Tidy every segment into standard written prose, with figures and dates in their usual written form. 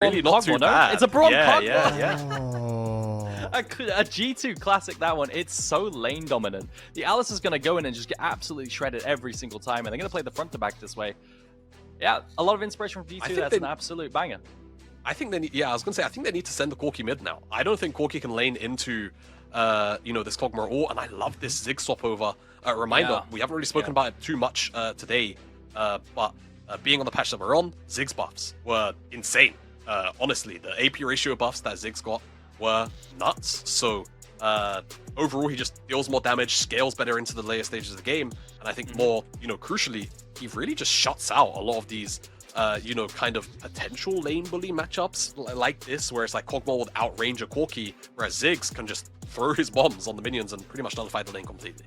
Really not too bad. It's a Braum Cogma. Yeah. A G2 classic, that one. It's so lane dominant. The Alice is going to go in and just get absolutely shredded every single time, and they're going to play the front to back this way. Yeah, a lot of inspiration from G2. That's an absolute banger. I think they need, I was going to say, I think they need to send the Corki mid now. I don't think Corki can lane into, this Kog'Maw at all, and I love this Zig swap over. Reminder, we haven't really spoken about it too much today, but being on the patch that we're on, Zig's buffs were insane. Honestly, the AP ratio buffs that Zig's got were nuts. So overall, he just deals more damage, scales better into the later stages of the game, and I think more, crucially, he really just shuts out a lot of these, kind of potential lane bully matchups like this, where it's like Kog'Maw would outrange a Corki, whereas Ziggs can just throw his bombs on the minions and pretty much nullify the lane completely.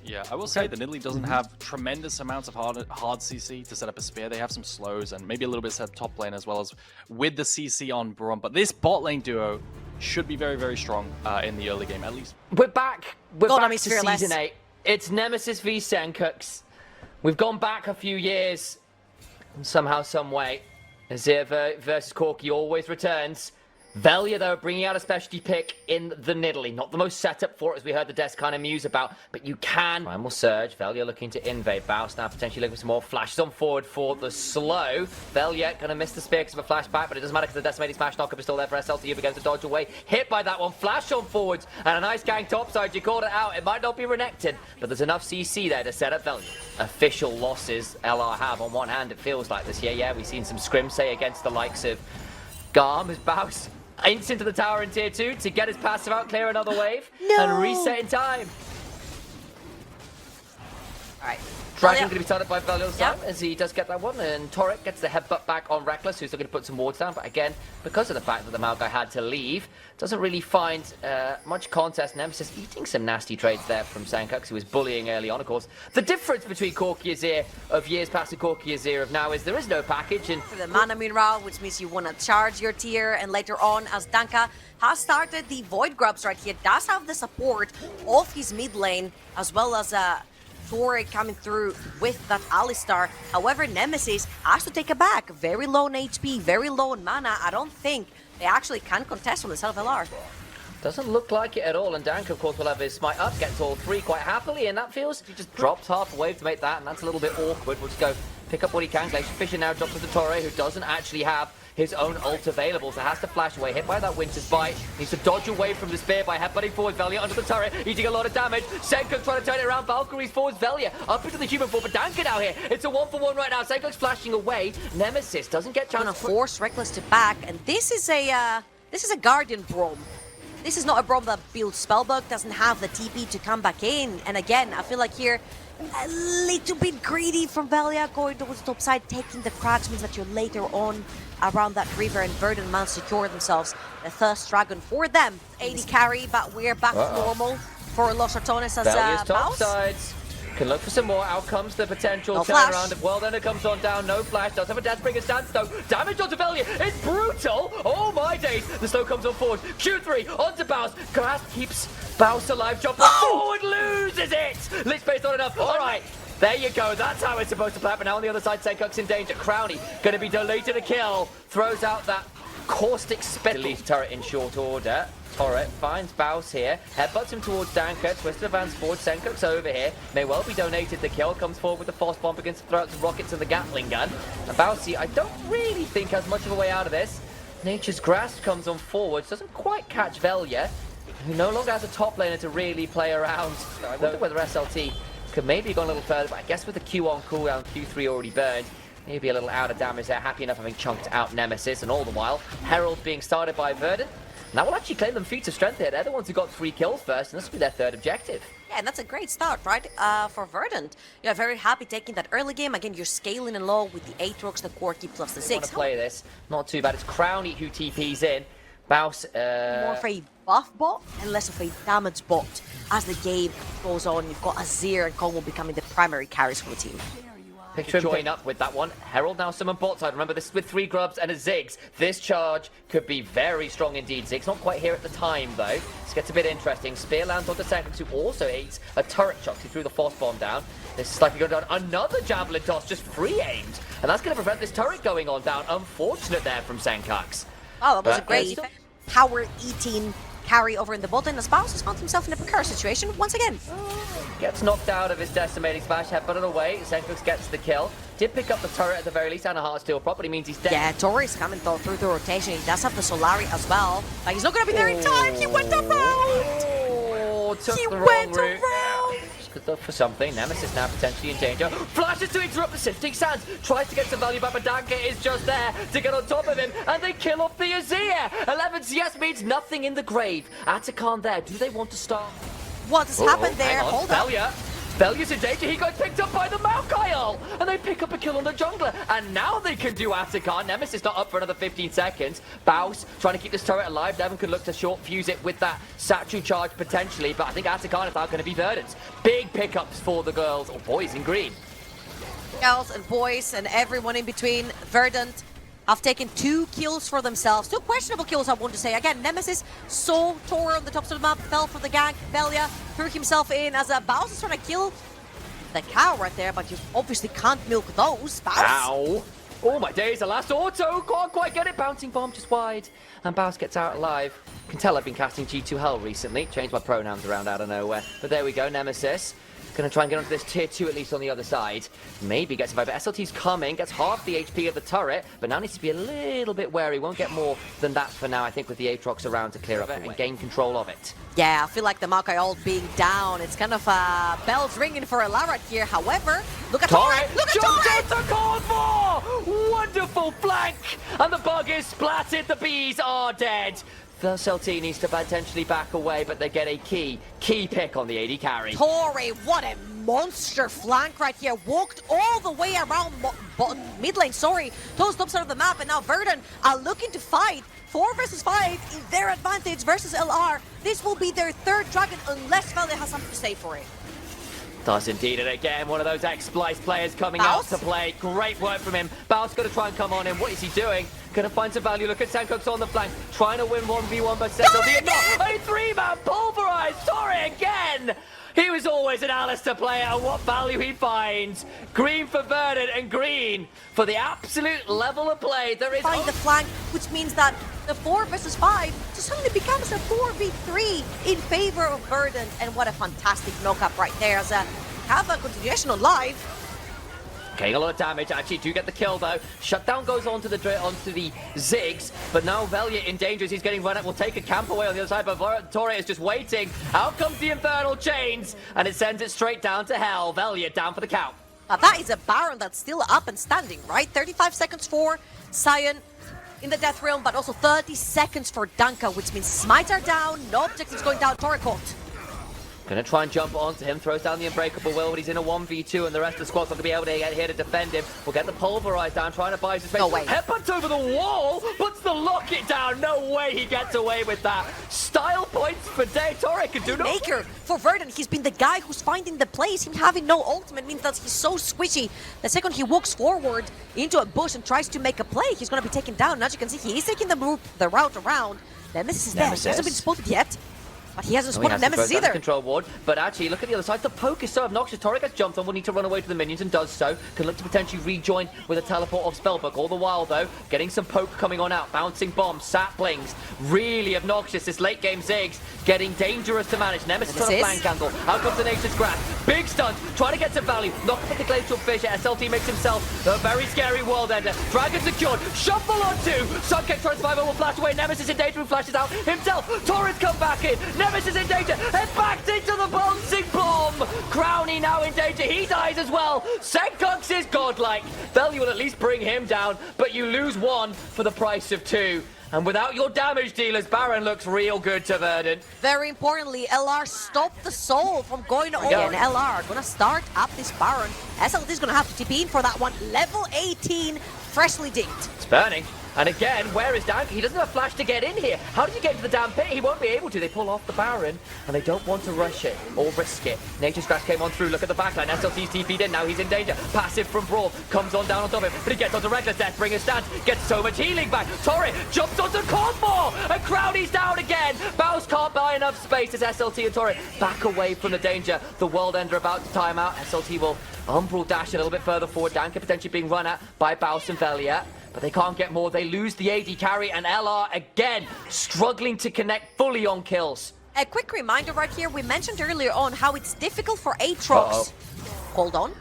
Yeah, I will say that Nidalee doesn't have tremendous amounts of hard CC to set up a spear. They have some slows and maybe a little bit set top lane as well as with the CC on Braum. But this bot lane duo should be very, very strong in the early game, at least. We're back. We're back to Season 8. It's Nemesis v Senkux. We've gone back a few years, and somehow, some way, Azir versus Corki always returns. Velia, though, bringing out a specialty pick in the Nidalee. Not the most setup for it, as we heard the desk kind of muse about, but you can. Primal Surge. Velia looking to invade. Baus now potentially looking for some more flashes on forward for the slow. Velia going to miss the spear because of a flashback, but it doesn't matter because the decimating smash knockup is still there for SLT. Begins to dodge away. Hit by that one. Flash on forwards and a nice gang topside. You called it out. It might not be renekted, but there's enough CC there to set up Velia. Official losses LR have on one hand, it feels like this year. Yeah, we've seen some scrim say against the likes of Garm as Baus ints into the tower in tier 2 to get his passive out, clear another wave, and reset in time. Alright. Dragon going to be started by Velia as he does get that one, and Torek gets the headbutt back on Reckless, who's looking to put some wards down, but again, because of the fact that the Malguy had to leave, doesn't really find much contest. Nemesis eating some nasty trades there from Senkux, who was bullying early on, of course. The difference between Corki Azir of years past and Corki Azir of now is there is no package. And for the mana mineral, which means you want to charge your tier, and later on, as Danka has started the Void Grubs right here, does have the support of his mid lane, as well as Torek coming through with that Alistar. However, Nemesis has to take it back. Very low on HP, very low on mana. I don't think they actually can contest on the self-LR. Doesn't look like it at all, and Dank, of course, will have his smite up, gets all three quite happily, and that feels he just dropped half a wave to make that, and that's a little bit awkward. We'll just go pick up what he can. Glacier Fisher now drops to the Torre, who doesn't actually have his own ult available, so has to flash away, hit by that Winter's Bite, needs to dodge away from the spear by headbutting forward Velia under the turret, eating a lot of damage. Senkux trying to turn it around, Valkyrie's forwards Velia, up into the human form, but Danka now here, it's a 1-for-1 right now, Senkux flashing away, Nemesis doesn't get chance to force Reckless to back, and this is a Guardian Braum. This is not a Braum that builds Spellbook, doesn't have the TP to come back in, and again, I feel like here, a little bit greedy from Velia, going towards the top side, taking the cracks means that you're later on around that river, and Verdant Mount secure themselves the Thirst Dragon for them. 80 carry, but we're back to normal for Los Ratones as Velia's top Baus. sides. Can look for some more. Out comes the potential No turnaround. Well, then it comes on down. No flash. Does have a Deathbringer stance though. Damage onto Velia. It's brutal. Oh my days. The slow comes on forward. Q3 onto Baus. Grasp keeps Baus alive. Jump forward. Loses it. Lich Base not enough. All right. There you go. That's how it's supposed to play. But now on the other side, Senkux in danger. Crowny going to be deleted a kill. Throws out that caustic spittle. Delete turret in short order. Torret finds Baus here, headbutts him towards Danka, Twister advance forward, Senkux over here, may well be donated the kill, comes forward with the force bomb, begins to throw out some rockets and the Gatling gun. And Baus, I don't really think has much of a way out of this. Nature's Grasp comes on forwards, doesn't quite catch Velia, who no longer has a top laner to really play around. I wonder whether SLT could maybe go a little further, but I guess with the Q on cooldown, Q3 already burned, maybe a little out of damage there, happy enough having chunked out Nemesis, and all the while, Herald being started by Verdant. Now we'll actually claim them feats of strength here. They're the ones who got 3 kills first, and this will be their third objective. Yeah, and that's a great start, right? For Verdant. You're very happy taking that early game. Again, you're scaling in low with the Aatrox, the Corki, plus the 6. Want to play this. Not too bad. It's Crowny who TPs in. Baus, more of a buff bot and less of a damage bot. As the game goes on, you've got Azir and Kog'Maw becoming the primary carries for the team. Picture join up with that one. Herald now summon bot side. Remember, this is with 3 grubs and a Ziggs. This charge could be very strong indeed. Ziggs not quite here at the time, though. This gets a bit interesting. Spear lands onto Senkux, who also eats a turret shot. He threw the force bomb down. This is likely going down. Another javelin toss, just free aimed and that's going to prevent this turret going on down. Unfortunate there from Senkux. Oh, that was a great still- power-eating carry over in the bot, and Aspaus has found himself in a precarious situation once again. Gets knocked out of his decimating smash, headbutted away. Senkux gets the kill. Did pick up the turret at the very least, and a heart steal property means he's dead. Yeah, Tori's coming though through the rotation. He does have the Solari as well, but he's not going to be there in time. He went around. Oh, took He the wrong went route. around. Could look for something. Nemesis now potentially in danger. Flashes to interrupt the sifting sands. Tries to get some value back, but Danka is just there to get on top of him, and they kill off the Azir. 11 CS means nothing in the grave. Atacon there. Do they want to start? What has happened there? Hang on. Hold up. Velia's in danger. He got picked up by the Maokai, and they pick up a kill on the jungler. And now they can do Atacon. Nemesis not up for another 15 seconds. Baus trying to keep this turret alive. Devon could look to short fuse it with that Satchel charge potentially, but I think Atacon is now going to be Verdant. Big pickups for the girls, or boys in green. Girls and boys and everyone in between. Verdant have taken 2 kills for themselves. 2 questionable kills, I want to say. Again, Nemesis saw Tor on the top of the map, fell for the gank. Velia threw himself in as a Baus is trying to kill the cow right there, but you obviously can't milk those. Baus. Ow! Oh my days, the last auto! Can't quite get it. Bouncing bomb just wide. And Baus gets out alive. Can tell I've been casting G2 Hell recently. Changed my pronouns around out of nowhere. But there we go, Nemesis. Gonna try and get onto this tier 2 at least on the other side. Maybe gets survived. SLT's coming, gets half the HP of the turret, but now needs to be a little bit wary. Won't get more than that for now, I think, with the Aatrox around to clear up it and gain control of it. Yeah, I feel like the Maokai ult being down. It's kind of bells ringing for a Lara here. However, look at Tor! Look at Tor! Called for! Wonderful flank! And the bug is splatted. The bees are dead. The SLT needs to potentially back away, but they get a key pick on the AD carry. Tori, what a monster flank right here. Walked all the way around mid lane, sorry. Those top side of the map, and now Verdant are looking to fight. 4 versus 5 is their advantage versus LR. This will be their 3rd dragon unless Velia has something to say for it. Does indeed, and again, one of those ex-Splice players coming out to play. Great work from him. Baus going to try and come on in. What is he doing? Going to find some value. Look at Senkux on the flank. Trying to win 1v1 versus SLT. A 3-man pulverized. Tori again. He was always an Alistair player, and what value he finds. Green for Verdant and green for the absolute level of play. There is Find the flank, which means that the 4 versus 5 suddenly becomes a 4v3 in favor of Verdant, and what a fantastic knockup right there as a have a continuation on live. Getting a lot of damage. Actually, do get the kill though. Shutdown goes onto the Ziggs, but now Velia in danger as he's getting run up. Will take a camp away on the other side, but Torre is just waiting. Out comes the Infernal Chains, and it sends it straight down to hell. Velia down for the count. Now that is a Baron that's still up and standing, right? 35 seconds for Sion in the Death Realm, but also 30 seconds for Danka, which means Smites are down, no objectives going down, Torre caught. Gonna try and jump onto him, throws down the Unbreakable Will, but he's in a 1v2, and the rest of the squad's not gonna be able to get here to defend him. We'll get the Pulverize down, trying to buy his space. No way. Headbutts over the wall, puts the locket down. No way he gets away with that. Style points for Day. Torre can do no. Maker for Verdant, he's been the guy who's finding the plays. Him having no ultimate means that he's so squishy. The second he walks forward into a bush and tries to make a play, he's gonna be taken down. And as you can see, he is taking the route around. Nemesis is there. He hasn't been spotted yet. But he hasn't spotted Nemesis either. Control ward, but actually, look at the other side. The poke is so obnoxious. Torre gets jumped on, will need to run away to the minions and does so. Can look to potentially rejoin with a teleport of Spellbook. All the while, though, getting some poke coming on out. Bouncing bombs, saplings. Really obnoxious. This late game Ziggs getting dangerous to manage. Nemesis on a flank angle. Out comes the Nature's Grasp. Big stunt. Trying to get some value. Knock up at the Glacial Fissure. SLT makes himself a very scary world ender. Dragon secured. Shuffle on 2. Sunkick tries to survive. Will flash away. Nemesis in danger and flashes out himself. Torres come back in. Nemesis in danger. And backed into the bouncing bomb. Crowny now in danger. He dies as well. Senkux is godlike. Velia will at least bring him down, but you lose 1 for the price of 2. And without your damage dealers, Baron looks real good to Verdant. Very importantly, LR stopped the soul from going on. And LR gonna start up this Baron. SLT is gonna have to TP in for that one. Level 18, freshly dinked. It's burning. And again, where is Dank? He doesn't have a flash to get in here. How did you get into the damn pit? He won't be able to. They pull off the Baron, and they don't want to rush it or risk it. Nature's Grass came on through. Look at the backline. SLT's TP'd in. Now he's in danger. Passive from Brawl. Comes on down on top of him. But he gets onto Reckless. Deathbringer stance. Gets so much healing back. Torre jumps onto Cornball. And Crowdy's down again. Bounce can't buy enough space as SLT and Torre back away from the danger. The World Ender about to time out. SLT will Umbral dash a little bit further forward. Dank potentially being run at by Baus and Velia. But they can't get more. They lose the AD carry, and LR again struggling to connect fully on kills. A quick reminder right here, we mentioned earlier on how it's difficult for Aatrox. Hold on.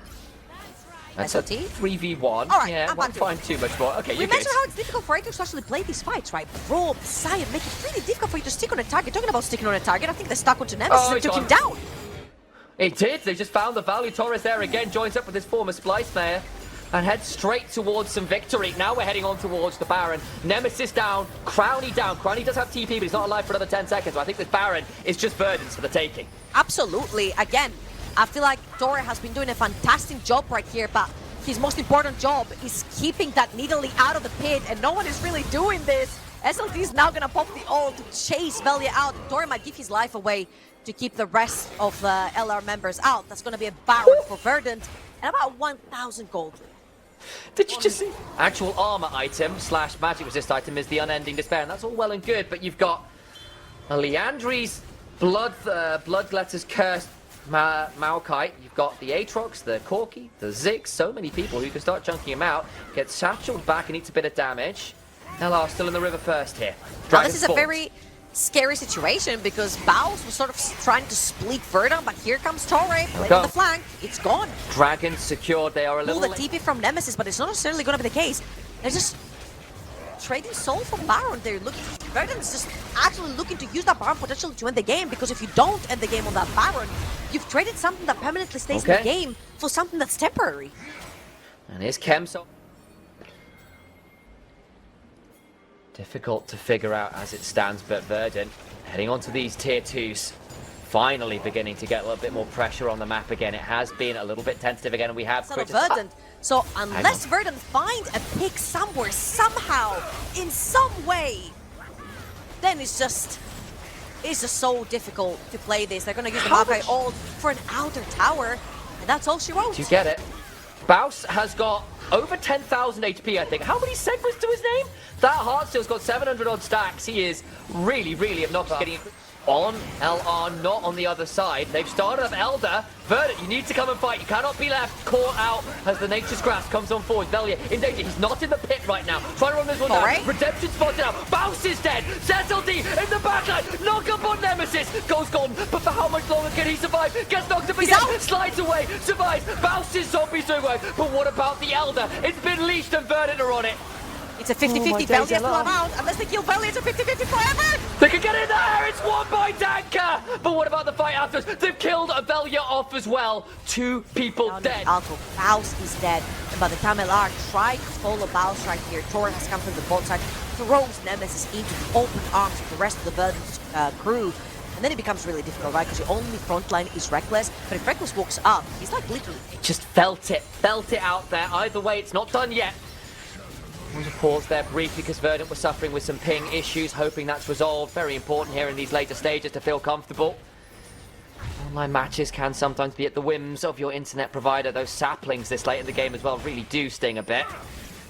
That's SLT. a 3v1. All right, yeah, won't find too much more. Okay, we you're mentioned good. how it's difficult for Aatrox to actually play these fights, right? Brawl, Sion make it really difficult for you to stick on a target. Talking about sticking on a target, I think they stuck onto Nemesis and took him down. It did. They just found the value. Torres there again joins up with his former Splice Mayor and heads straight towards some victory. Now we're heading on towards the Baron. Nemesis down, Crowny down. Crowny does have TP, but he's not alive for another 10 seconds. So I think this Baron is just Verdant's for the taking. Absolutely. Again, I feel like Torre has been doing a fantastic job right here, but his most important job is keeping that Nidalee out of the pit, and no one is really doing this. SLT is now going to pop the ult to chase Velia out. Torre might give his life away to keep the rest of the LR members out. That's going to be a Baron for Verdant and about 1,000 gold. Did you just see? Actual armor item / magic resist item is the Unending Despair, and that's all well and good, but you've got a Leandri's Bloodletter's Cursed Maokai, you've got the Aatrox, the Corki, the Ziggs, so many people who can start chunking him out, get satcheled back and eats a bit of damage. LR still in the river first here. Now, this is a very scary situation because Baus was sort of trying to split Verdant, but here comes Torre, playing the flank. It's gone. Dragon secured. They are a little... Pull the TP from Nemesis, but it's not necessarily going to be the case. They're just trading soul for Baron. They're looking... Verdant's just actually looking to use that Baron potentially to end the game, because if you don't end the game on that Baron, you've traded something that permanently stays in the game for something that's temporary. And here's Kemso. Difficult to figure out as it stands, but Verdant heading on to these tier 2s. Finally beginning to get a little bit more pressure on the map again. It has been a little bit tentative again, and we have... Verdant. So unless Verdant find a pick somewhere, somehow, in some way, then it's just so difficult to play this. They're going to use the Maokai ult for an outer tower, and that's all she wrote. You get it. Baus has got over 10,000 HP, I think. How many segments to his name? That Heartsteel's got 700 odd stacks. He is really, really obnoxious. Getting on LR, not on the other side. They've started up Elder. Verdant, you need to come and fight. You cannot be left caught out as the Nature's Grasp comes on forward. Velia in danger. He's not in the pit right now. Trying to run this one down. Redemption spotted out. Baus is dead. ZLD in the backline. Knock up on Nemesis. Goes golden. But for how much longer can he survive? Gets knocked up again. Slides away. Survives. Baus's zombies doing work. But what about the Elder? It's been leashed and Verdant are on it. It's a 50-50. Velia still out. Unless they kill Velia, it's a 50-50 forever. They can get in there. It's won by Danka. But what about the fight afterwards? They've killed Velia off as well. 2 people dead. Also, Baus is dead. And by the time LR tried to follow Baus right here, Torre has come from the bot side, throws Nemesis into the open arms of the rest of the Verdant crew. And then it becomes really difficult, right? Because the only front line is Reckless. But if Reckless walks up, he's like literally... Just felt it out there. Either way, it's not done yet. I want to pause there briefly because Verdant was suffering with some ping issues, hoping that's resolved. Very important here in these later stages to feel comfortable. Online matches can sometimes be at the whims of your internet provider. Those saplings this late in the game as well really do sting a bit.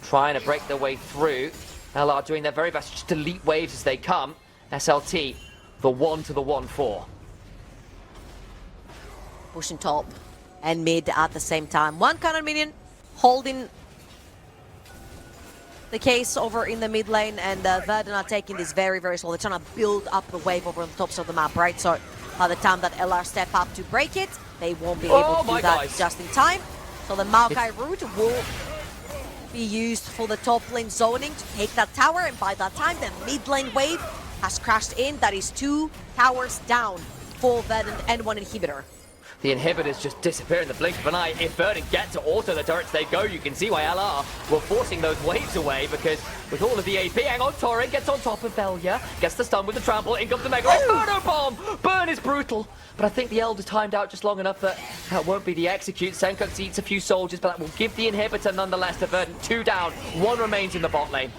Trying to break their way through. LR doing their very best to just delete waves as they come. SLT, the 1 to the 1-4. Pushing top and mid at the same time. One counter minion holding the case over in the mid lane, and Verdant are taking this very, very slow. They're trying to build up the wave over the tops of the map, right? So by the time that LR step up to break it, they won't be able to do that just in time. So the Maokai route will be used for the top lane zoning to take that tower, and by that time the mid lane wave has crashed in. That is 2 towers down for Verdant and 1 inhibitor. The inhibitors just disappear in the blink of an eye. If Verdant get to auto the turrets they go, you can see why LR were forcing those waves away, because with all of the AP, hang on, Torre gets on top of Velia, gets the stun with the trample, in comes the Mega Inferno Bomb! Burn is brutal, but I think the Elder's timed out just long enough that that won't be the execute. Senkux eats a few soldiers, but that will give the inhibitor nonetheless to Verdant. 2 down, 1 remains in the bot lane.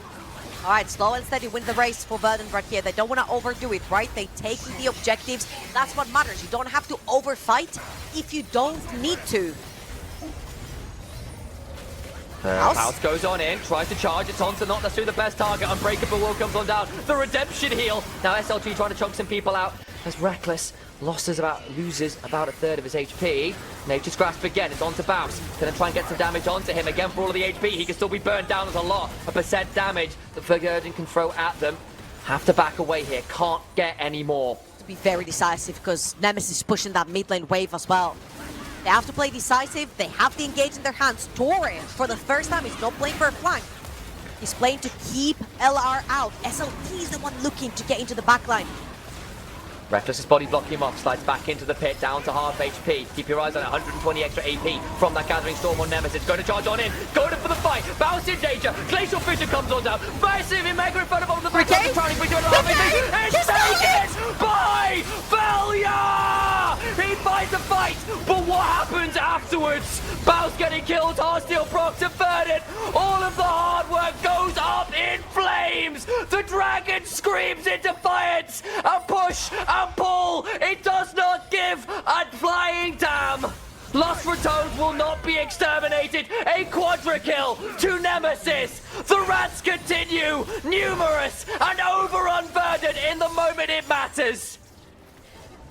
All right, slow and steady win the race for Verdant right here. They don't want to overdo it, right? They take the objectives. That's what matters. You don't have to overfight if you don't need to. House goes on in, tries to charge. It's onto not necessarily the best target. Unbreakable Will comes on down. The redemption heal. Now SLG trying to chunk some people out. As Reckless loses about a third of his HP. Nature's Grasp again. It's onto Bounce. Gonna try and get some damage onto him again for all of the HP. He can still be burned down as a lot. A percent damage that Verdant can throw at them. Have to back away here. Can't get any more. To be very decisive because Nemesis is pushing that mid lane wave as well. They have to play decisive. They have the engage in their hands. Torre, for the first time, is not playing for a flank. He's playing to keep LR out. SLT is the one looking to get into the backline. Reckless is body blocking him off, slides back into the pit, down to half HP. Keep your eyes on it, 120 extra AP from that Gathering Storm on Nemesis. Going to charge on in, going for the fight, bounce in danger, Glacial Fissure comes on down, massive in Mega in front of all the back, trying to be doing a lot of HP. It's taken by failure! He fights the fight, but what happens afterwards? Bounce getting killed, Heartsteel proc to Verdant. All of the hard work goes up in flames. The dragon screams in defiance, and push and pull. It does not give a flying damn. Lost Ratones will not be exterminated. A quadra kill to Nemesis. The rats continue, numerous and overrun Verdant in the moment it matters.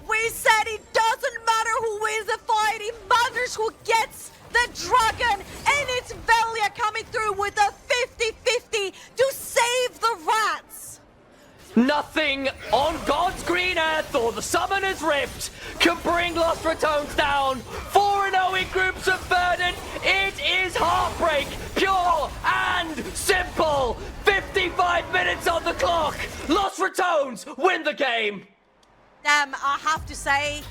We said it doesn't matter who wins the fight, it matters who gets the dragon, and it's Velia coming through with a 50-50 to save the rats. Nothing on God's green earth or the Summoner's Rift can bring Lost Ratones down. 4-0 in groups of Verdant. It is heartbreak, pure and simple. 55 minutes on the clock. Lost Ratones win the game. I have to say,